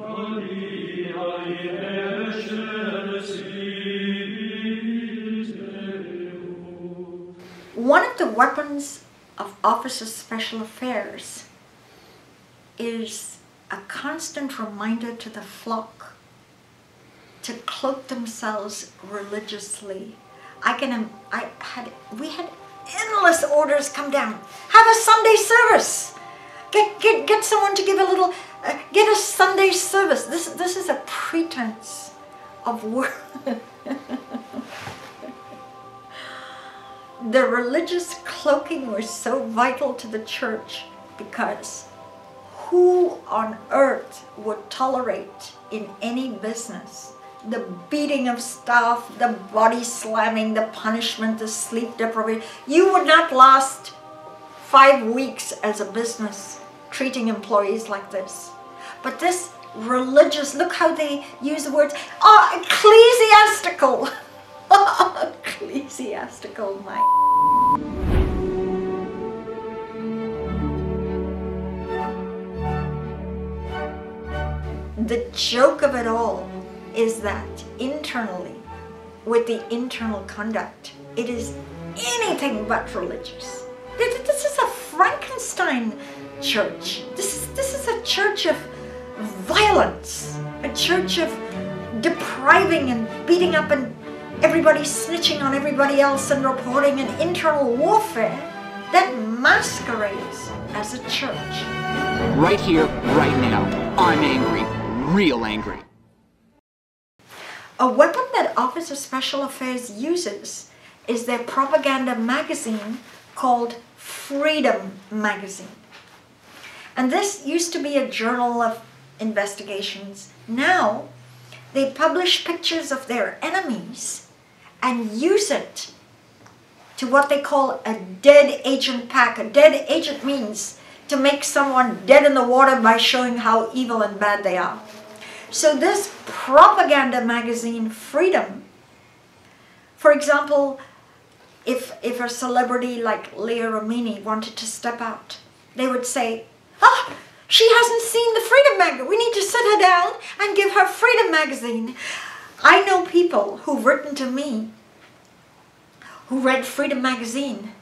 One of the weapons of Office of Special Affairs is a constant reminder to the flock to cloak themselves religiously. We had endless orders come down. Have a Sunday service. Get someone to give a little. Get a Sunday service. This is a pretense of work. The religious cloaking was so vital to the church because who on earth would tolerate in any business the beating of staff, the body slamming, the punishment, the sleep deprivation? You would not last 5 weeks as a business treating employees like this. But this religious, look how they use the words, ecclesiastical. Ecclesiastical, my. The joke of it all is that internally, with the internal conduct, it is anything but religious. This is a Frankenstein church. This is a church of violence, a church of depriving and beating up and everybody snitching on everybody else and reporting an internal warfare that masquerades as a church. Right here, right now, I'm angry, real angry. A weapon that Office of Special Affairs uses is their propaganda magazine called Freedom Magazine. And this used to be a journal of investigations. Now, they publish pictures of their enemies and use it to what they call a dead agent pack. A dead agent means to make someone dead in the water by showing how evil and bad they are. So this propaganda magazine, Freedom, for example, if a celebrity like Leah Remini wanted to step out, they would say, she hasn't seen the Freedom magazine. We need to sit her down and give her Freedom magazine. I know people who've written to me who read Freedom magazine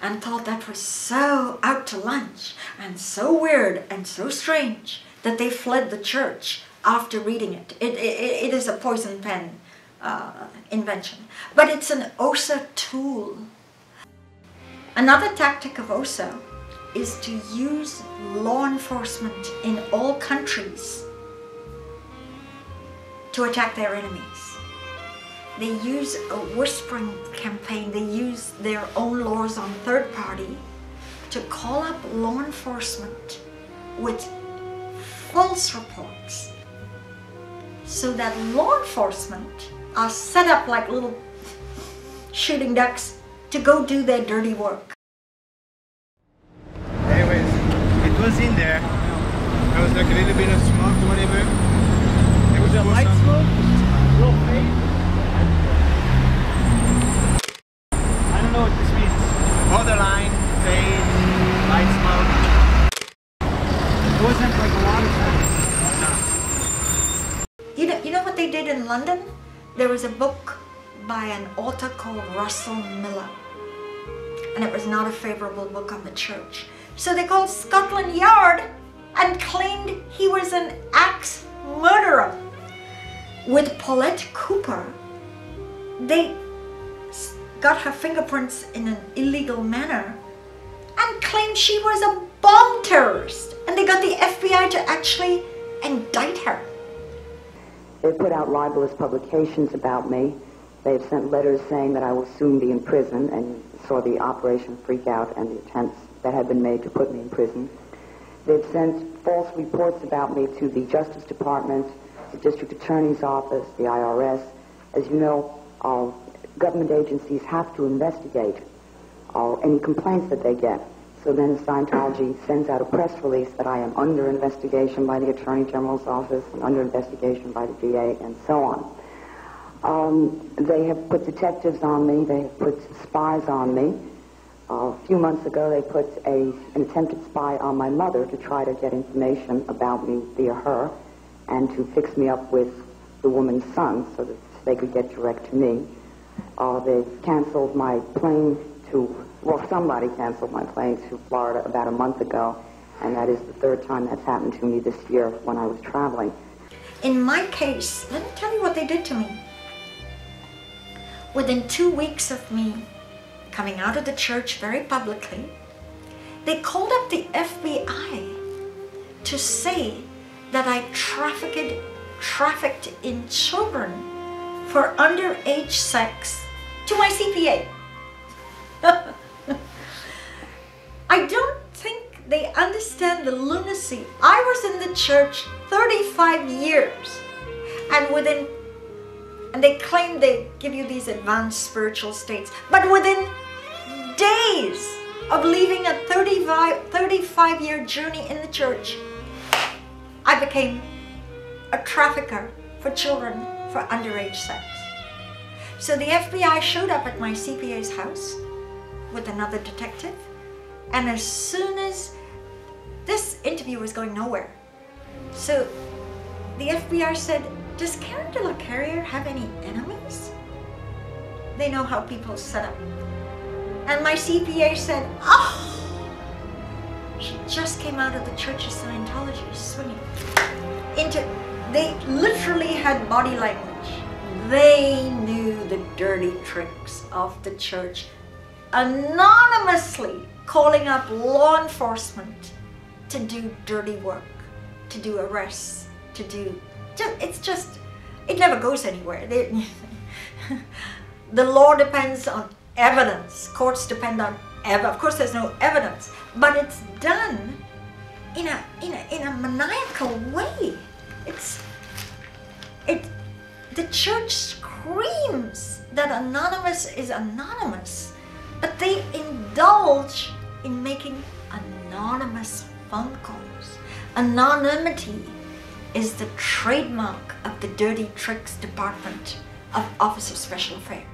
and thought that was so out to lunch and so weird and so strange that they fled the church after reading it. It is a poison pen invention, but it's an OSA tool. Another tactic of OSA is to use law enforcement in all countries to attack their enemies. They use a whispering campaign. They use their own laws on third party to call up law enforcement with false reports so that law enforcement are set up like little shooting ducks to go do their dirty work. Anyways, it was in there. There was like a little bit of smoke or whatever. It was a light smoke? Real faint? I don't know what this means. Borderline, fade, light smoke. It wasn't like a lot of time. You know what they did in London? There was a book by an author called Russell Miller, and it was not a favorable book on the church. So they called Scotland Yard and claimed he was an axe murderer. With Paulette Cooper, they got her fingerprints in an illegal manner and claimed she was a bomb terrorist. And they got the FBI to actually indict her. They put out libelous publications about me. They've sent letters saying that I will soon be in prison, and you saw the Operation Freakout and the attempts that had been made to put me in prison. They've sent false reports about me to the Justice Department, the District Attorney's Office, the IRS. As you know, government agencies have to investigate any complaints that they get. So then Scientology sends out a press release that I am under investigation by the Attorney General's Office and under investigation by the DA and so on. They have put detectives on me. They have put spies on me. A few months ago, they put an attempted spy on my mother to try to get information about me via her. and to fix me up with the woman's son so that they could get direct to me. They've canceled my plane to, well, somebody canceled my plane to Florida about a month ago, and that is the third time that's happened to me this year when I was traveling. In my case, let me tell you what they did to me. Within 2 weeks of me coming out of the church very publicly, they called up the FBI to say that I trafficked in children for underage sex to my CPA. I don't think they understand the lunacy. I was in the church 35 years, and they claim they give you these advanced spiritual states, but within days of leaving a 35-year journey in the church, I became a trafficker for children for underage sex. So the FBI showed up at my CPA's house with another detective, and as soon as this interview was going nowhere, so the FBI said, "Does Karen De La Carriere have any enemies?" They know how people set up. And my CPA said, "Oh, she just came out of the Church of Scientology, swinging into." They literally had body language. They knew the dirty tricks of the church, anonymously calling up law enforcement to do dirty work, to do arrests, to do, it never goes anywhere. The law depends on evidence. Courts depend on evidence. Of course, there's no evidence, but it's done in a maniacal way. The church screams that anonymous is anonymous, but they indulge in making anonymous phone calls. Anonymity is the trademark of the Dirty Tricks Department of Office of Special Affairs.